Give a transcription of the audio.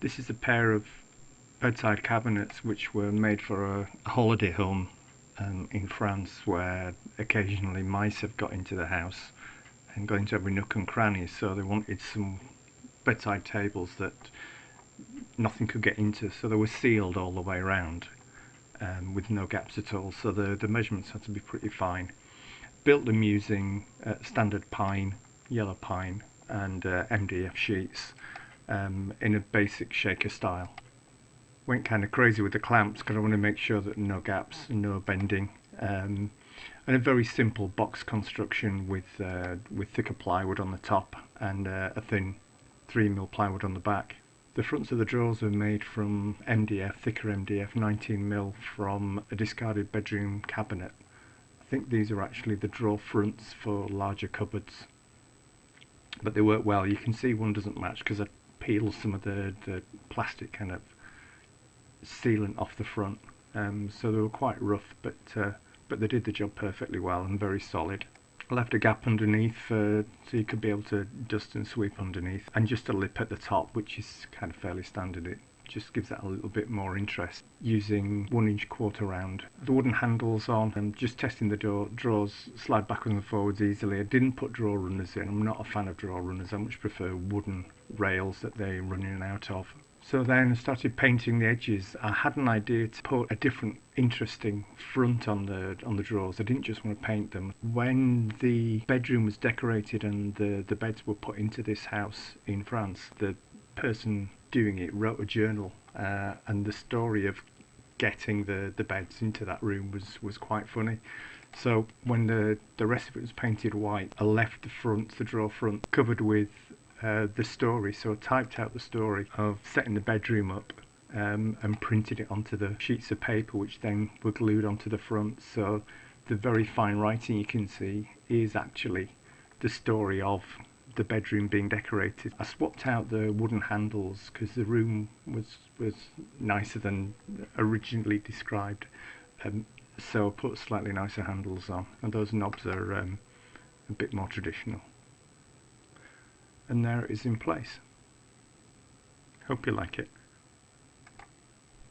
This is a pair of bedside cabinets which were made for a holiday home in France, where occasionally mice have got into the house and got into every nook and cranny, so they wanted some bedside tables that nothing could get into, so they were sealed all the way around with no gaps at all, so the measurements had to be pretty fine. Built them using standard pine, yellow pine and MDF sheets in a basic shaker style. Went kind of crazy with the clamps because I want to make sure that no gaps, no bending, and a very simple box construction with thicker plywood on the top and a thin 3mm plywood on the back. The fronts of the drawers are made from MDF, thicker MDF, 19mm from a discarded bedroom cabinet. I think these are actually the drawer fronts for larger cupboards, but they work well. You can see one doesn't match because I peeled some of the plastic kind of sealant off the front, so they were quite rough, but they did the job perfectly well and very solid. I left a gap underneath so you could be able to dust and sweep underneath, and just a lip at the top, which is kind of fairly standard. It just gives that a little bit more interest. Using 1" quarter round. The wooden handles on, and just testing the drawers slide backwards and forwards easily. I didn't put drawer runners in. I'm not a fan of drawer runners. I much prefer wooden rails that they run in and out of. So then I started painting the edges. I had an idea to put a different interesting front on the drawers. I didn't just want to paint them. When the bedroom was decorated and the beds were put into this house in France, the person doing it wrote a journal, and the story of getting the beds into that room was quite funny. So when the rest of it was painted white, I left the drawer front covered with the story. So I typed out the story of setting the bedroom up and printed it onto the sheets of paper, which then were glued onto the front. So the very fine writing you can see is actually the story of the bedroom being decorated. I swapped out the wooden handles because the room was nicer than originally described, so I put slightly nicer handles on, and those knobs are a bit more traditional. And there it is in place. Hope you like it.